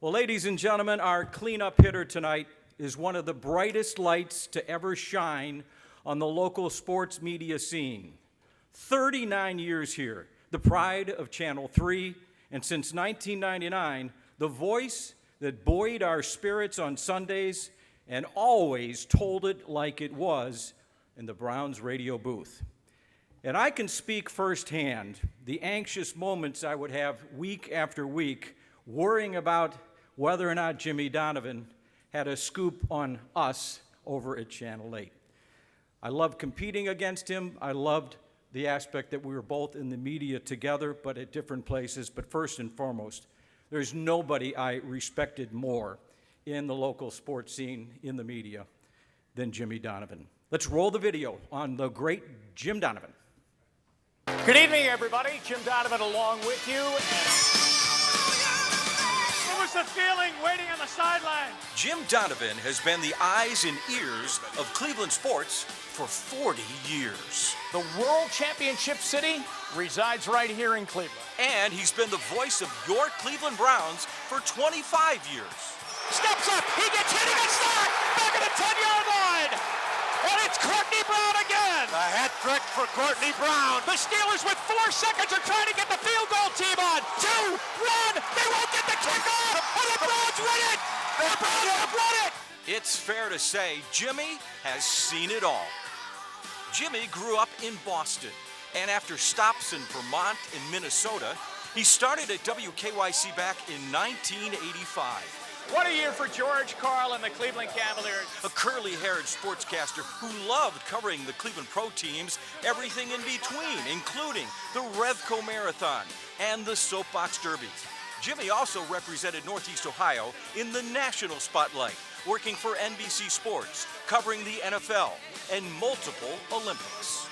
Well, ladies and gentlemen, our cleanup hitter tonight is one of the brightest lights to ever shine on the local sports media scene. 39 years here, the pride of Channel 3, and since 1999, the voice that buoyed our spirits on Sundays and always told it like it was in the Browns radio booth. And I can speak firsthand the anxious moments I would have week after week worrying about whether or not Jimmy Donovan had a scoop on us over at Channel 8. I loved competing against him. I loved the aspect that we were both in the media together, but at different places. But first and foremost, there's nobody I respected more in the local sports scene in the media than Jimmy Donovan. Let's roll the video on the great Jim Donovan. Good evening, everybody. Jim Donovan along with you. What was the feeling waiting on the sideline? Jim Donovan has been the eyes and ears of Cleveland sports for 40 years. The World Championship City resides right here in Cleveland. And he's been the voice of your Cleveland Browns for 25 years. Steps up, he gets hit, he gets sacked, back at the 10-yard line. And it's Courtney Brown again. A hat trick for Courtney Brown. The Steelers with 4 seconds are trying to get the field goal team on. 2, 1, they won't get the kickoff, and the Browns win it. The Browns have won it. It's fair to say Jimmy has seen it all. Jimmy grew up in Boston, and after stops in Vermont and Minnesota, he started at WKYC back in 1985. What a year for George Karl and the Cleveland Cavaliers. A curly-haired sportscaster who loved covering the Cleveland pro teams, everything in between, including the Revco Marathon and the Soapbox Derbies. Jimmy also represented Northeast Ohio in the national spotlight, working for NBC Sports, covering the NFL, and multiple Olympics.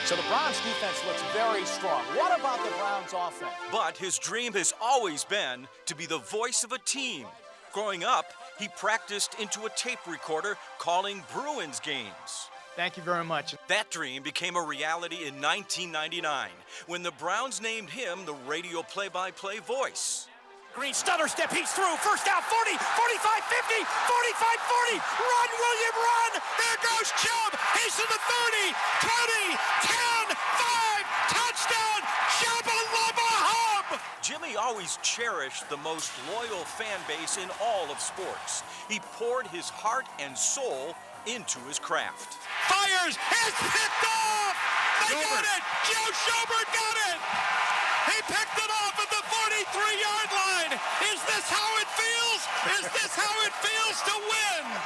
So the Browns defense looks very strong. What about the Browns offense? But his dream has always been to be the voice of a team. Growing up, he practiced into a tape recorder calling Bruins games. Thank you very much. That dream became a reality in 1999 when the Browns named him the radio play-by-play voice. Green stutter step, he's through. First down, 40, 45, 50, 45, 40. Run, William, run. There goes Chubb. He's to the 30, 20, 10, 5. Touchdown, Chubb Hub. Jimmy always cherished the most loyal fan base in all of sports. He poured his heart and soul into his craft. Fires, it's picked off. They got it. Joe Schobert got it. He picked it off at the 43-yard line. Is this how it feels? Is this how it feels to win?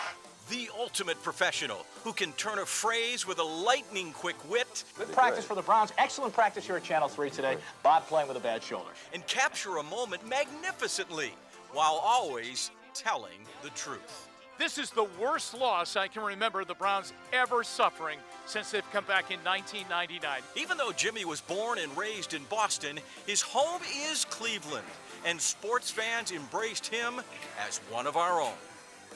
The ultimate professional who can turn a phrase with a lightning-quick wit. Good practice for the Browns. Excellent practice here at Channel 3 today. Bob playing with a bad shoulder. And capture a moment magnificently while always telling the truth. This is the worst loss I can remember the Browns ever suffering since they've come back in 1999. Even though Jimmy was born and raised in Boston, his home is Cleveland, and sports fans embraced him as one of our own.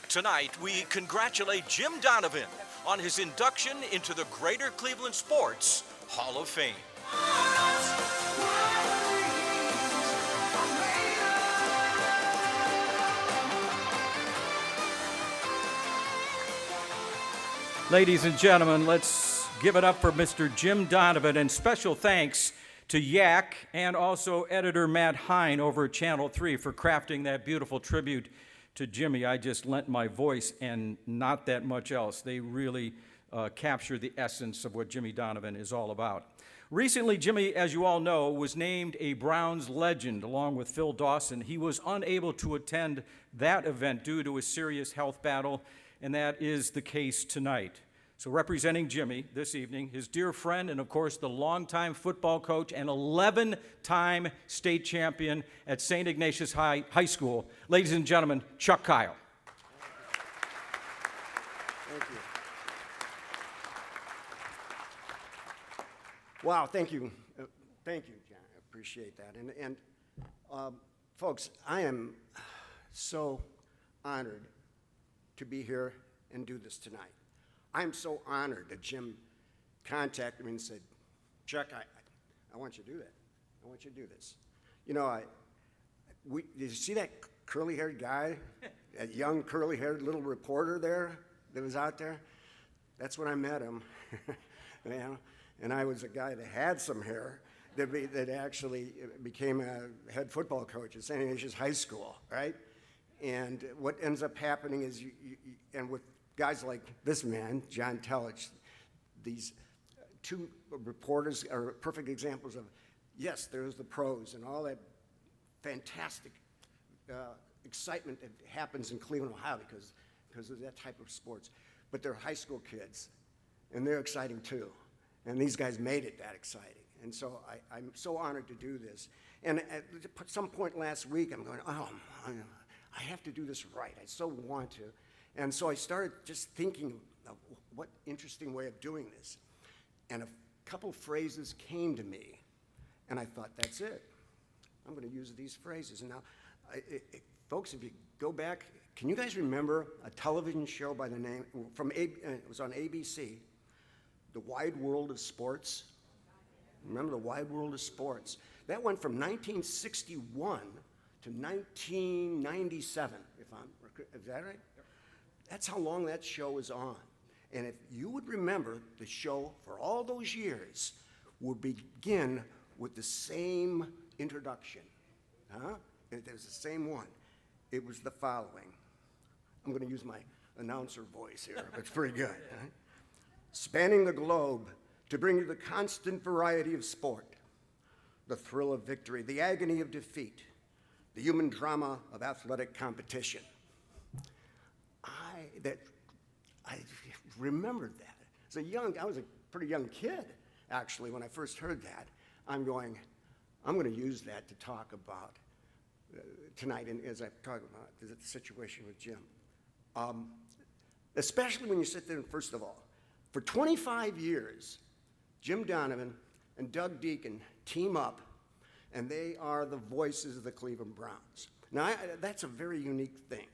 Tonight, we congratulate Jim Donovan on his induction into the Greater Cleveland Sports Hall of Fame. Ladies and gentlemen, let's give it up for Mr. Jim Donovan, and special thanks to Yak and also editor Matt Hine over at Channel 3 for crafting that beautiful tribute to Jimmy. I just lent my voice and not that much else. They really capture the essence of what Jimmy Donovan is all about. Recently, Jimmy, as you all know, was named a Browns legend along with Phil Dawson. He was unable to attend that event due to a serious health battle, and that is the case tonight. So representing Jimmy this evening, his dear friend and, of course, the longtime football coach and 11-time state champion at St. Ignatius High School, ladies and gentlemen, Chuck Kyle. Thank you. Wow, thank you. Thank you, John. I appreciate that. And folks, I am so honored to be here and do this tonight. I'm so honored that Jim contacted me and said, Chuck, I want you to do that. I want you to do this. You know, Did you see that curly-haired guy, that young curly-haired little reporter there that was out there? That's when I met him. You know? And I was a guy that had some hair that actually became a head football coach at St. Ignatius High School, right? And what ends up happening is, and with guys like this man, John Tellich, these two reporters are perfect examples of, yes, there's the pros and all that fantastic excitement that happens in Cleveland, Ohio because of that type of sports. But they're high school kids, and they're exciting too. And these guys made it that exciting. And so I'm so honored to do this. And at some point last week, I'm going, I have to do this right. I so want to. And so I started just thinking of what interesting way of doing this. And a couple phrases came to me, and I thought, that's it. I'm going to use these phrases. And now, folks, if you go back, can you guys remember a television show by the name, it was on ABC, The Wide World of Sports? Remember The Wide World of Sports? That went from 1961 to 1997, is that right? Yep. That's how long that show was on. And if you would remember, the show for all those years would begin with the same introduction. It was the same one. It was the following. I'm going to use my announcer voice here, but it's pretty good. Right? Spanning the globe to bring you the constant variety of sport, the thrill of victory, the agony of defeat, the human drama of athletic competition. I remembered that. I was a pretty young kid, actually, when I first heard that. I'm going to use that to talk about tonight, and as I talk about the situation with Jim. Especially when you sit there and, first of all, for 25 years, Jim Donovan and Doug Deacon team up, and they are the voices of the Cleveland Browns. Now, that's a very unique thing,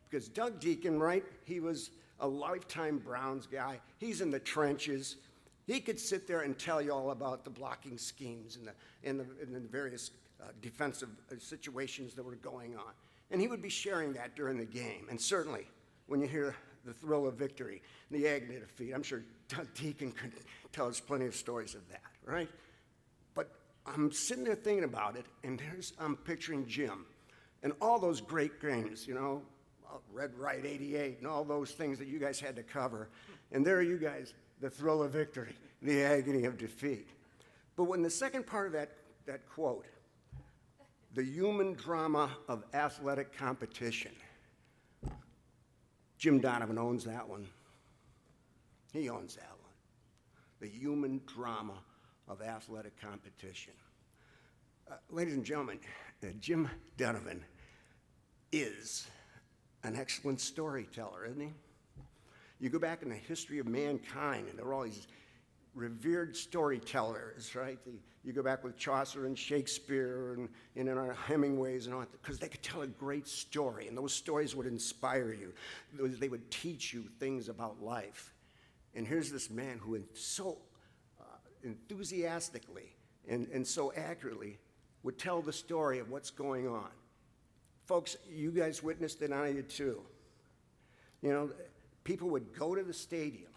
because Doug Deacon, right, he was a lifetime Browns guy. He's in the trenches. He could sit there and tell you all about the blocking schemes and the various defensive situations that were going on. And he would be sharing that during the game. And certainly, when you hear the thrill of victory, the agony of defeat, I'm sure Doug Deacon could tell us plenty of stories of that, right? But I'm sitting there thinking about it, and I'm picturing Jim and all those great games, you know, Red Right 88 and all those things that you guys had to cover. And there are you guys, the thrill of victory, the agony of defeat. But when the second part of that quote, the human drama of athletic competition, Jim Donovan owns that one. He owns that one. The human drama of athletic competition. Ladies and gentlemen, Jim Donovan is an excellent storyteller, isn't he? You go back in the history of mankind, and there are all these revered storytellers, right? You go back with Chaucer and Shakespeare and in our Hemingways and all that, because they could tell a great story, and those stories would inspire you. They would teach you things about life. And here's this man who so enthusiastically and so accurately would tell the story of what's going on. Folks, you guys witnessed it, and I did too. You know, people would go to the stadium,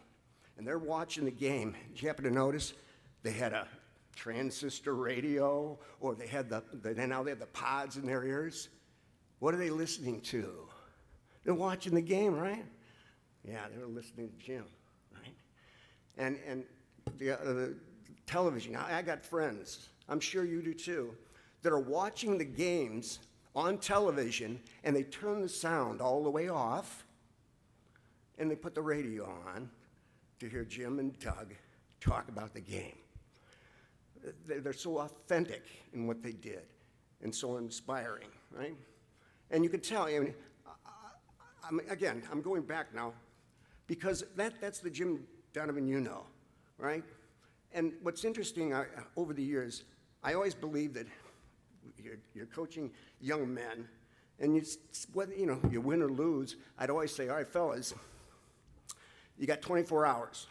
and they're watching the game. Did you happen to notice they had a transistor radio, or they had now they have the pods in their ears? What are they listening to? They're watching the game, right? Yeah, they were listening to Jim, right? And the television. I got friends, I'm sure you do too, that are watching the games on television, and they turn the sound all the way off, and they put the radio on to hear Jim and Doug talk about the game. They're so authentic in what they did and so inspiring, right? And you could tell, I'm going back now, because that's the Jim Donovan you know, right? And what's interesting, over the years, I always believed that you're coaching young men, and whether you win or lose, I'd always say, all right, fellas, you got 24 hours.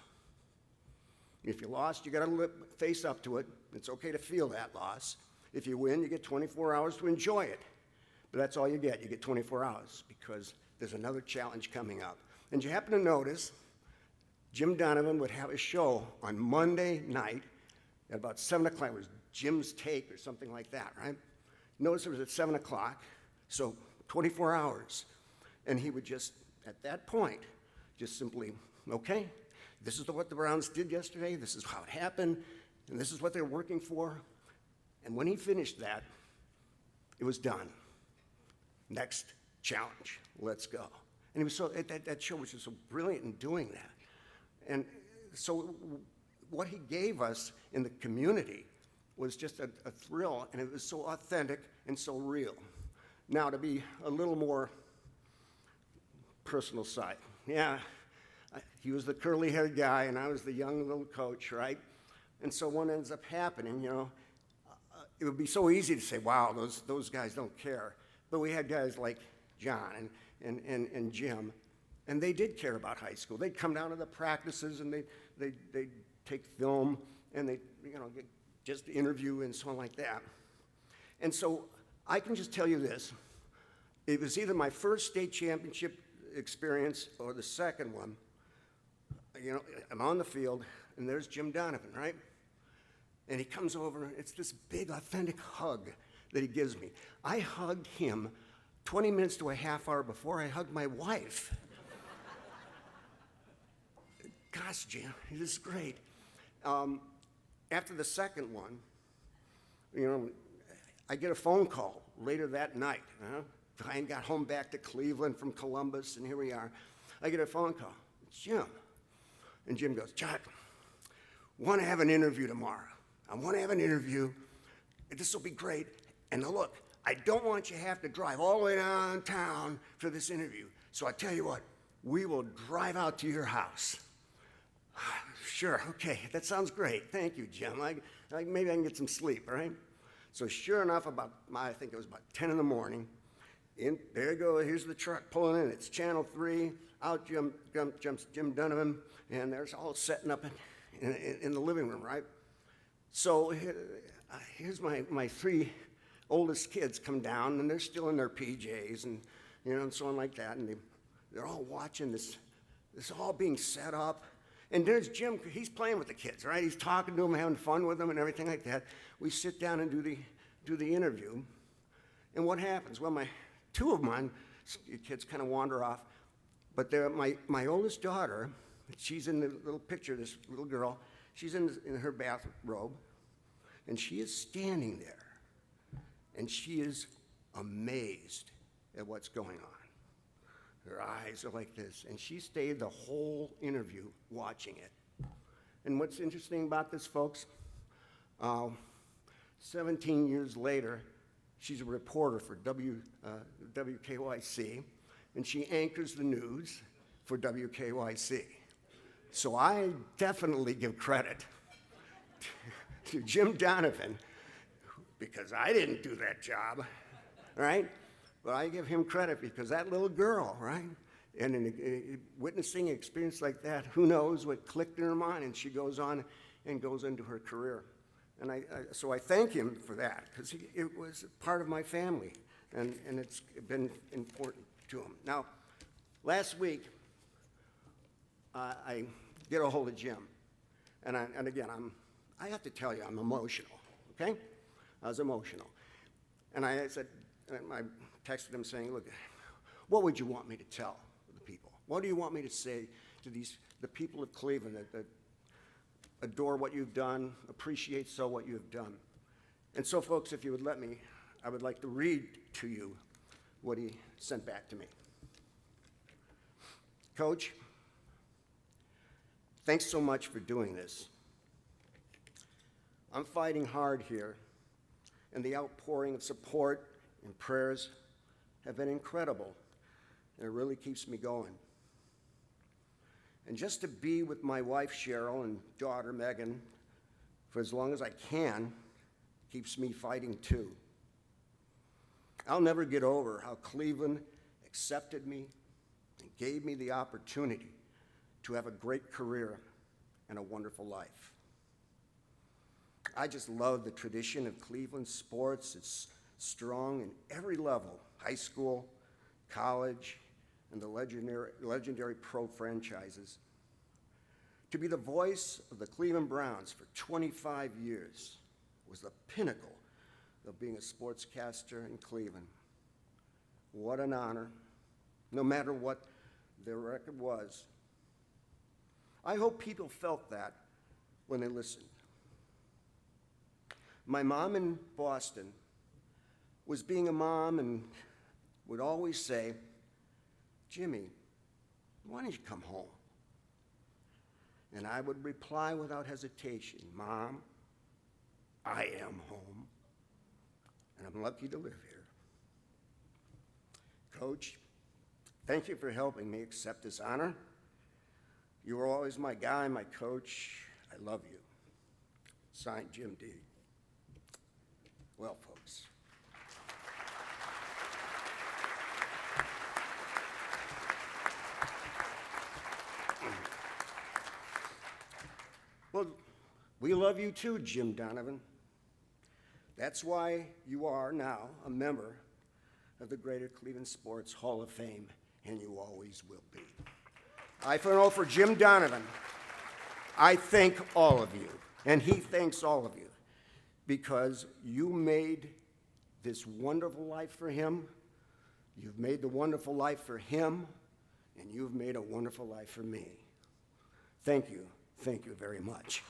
If you lost, you got to face up to it. It's okay to feel that loss. If you win, you get 24 hours to enjoy it. But that's all you get. You get 24 hours because there's another challenge coming up. And you happen to notice Jim Donovan would have a show on Monday night at about 7 o'clock. It was Jim's Take or something like that, right? Notice it was at 7 o'clock, so 24 hours. And he would just, at that point, just simply, okay, this is what the Browns did yesterday, this is how it happened, and this is what they're working for. And when he finished that, it was done. Next challenge, let's go. And he was so, that show was just so brilliant in doing that. And so what he gave us in the community was just a thrill, and it was so authentic and so real. Now, to be a little more personal side, yeah, he was the curly-haired guy, and I was the young little coach, right? And so what ends up happening, you know, it would be so easy to say, wow, those guys don't care. But we had guys like John and Jim, and they did care about high school. They'd come down to the practices, and they'd take film, and they'd, you know, just interview and so on like that. And so I can just tell you this. It was either my first state championship experience or the second one. You know, I'm on the field, and there's Jim Donovan, right? And he comes over, and it's this big, authentic hug that he gives me. I hugged him 20 minutes to a half hour before I hugged my wife. Gosh, Jim, this is great. After the second one, you know, I get a phone call later that night. I got home back to Cleveland from Columbus, and here we are. I get a phone call. It's Jim. And Jim goes, Chuck, want to have an interview tomorrow. I want to have an interview. This will be great. And now look, I don't want you to have to drive all the way downtown for this interview. So I tell you what, we will drive out to your house. Sure, okay, that sounds great. Thank you, Jim. Maybe I can get some sleep, all right? So sure enough, I think it was about 10 in the morning, there you go, here's the truck pulling in. It's Channel 3, out jumps Jim Donovan, and there's all setting up in the living room, right? So here's my three oldest kids come down, and they're still in their PJs, and you know, and so on like that, and they're all watching this all being set up. And there's Jim, he's playing with the kids, right? He's talking to them, having fun with them and everything like that. We sit down and do the interview. And what happens? Well, two of mine, kids kind of wander off, but my oldest daughter, she's in the little picture, this little girl, she's in her bathrobe, and she is standing there, and she is amazed at what's going on. Her eyes are like this, and she stayed the whole interview watching it. And what's interesting about this, folks, 17 years later, she's a reporter for WKYC, and she anchors the news for WKYC. So I definitely give credit to Jim Donovan, because I didn't do that job, right? But I give him credit because that little girl, right? And in witnessing an experience like that, who knows what clicked in her mind, and she goes on and goes into her career. And so I thank him for that, because it was part of my family, and it's been important to him. Now, last week, I get a hold of Jim, and again, I have to tell you, I'm emotional, okay? I was emotional. And I said, I texted him saying, look, what would you want me to tell the people? What do you want me to say to the people of Cleveland that adore what you've done, appreciate so what you have done? And so, folks, if you would let me, I would like to read to you what he sent back to me. Coach, thanks so much for doing this. I'm fighting hard here, and the outpouring of support and prayers have been incredible, and it really keeps me going. And just to be with my wife, Cheryl, and daughter, Megan, for as long as I can, keeps me fighting too. I'll never get over how Cleveland accepted me and gave me the opportunity to have a great career and a wonderful life. I just love the tradition of Cleveland sports. It's strong in every level, high school, college, and the legendary pro franchises. To be the voice of the Cleveland Browns for 25 years was the pinnacle of being a sportscaster in Cleveland. What an honor, no matter what their record was. I hope people felt that when they listened. My mom in Boston was being a mom and would always say, "Jimmy, why don't you come home?" And I would reply without hesitation, "Mom, I am home, and I'm lucky to live here." Coach, thank you for helping me accept this honor. You were always my guy, my coach. I love you. Signed, Jim D. Well, folks. Well, we love you too, Jim Donovan. That's why you are now a member of the Greater Cleveland Sports Hall of Fame, and you always will be. I know for Jim Donovan, I thank all of you, and he thanks all of you, because you made this wonderful life for him, you've made the wonderful life for him, and you've made a wonderful life for me. Thank you very much.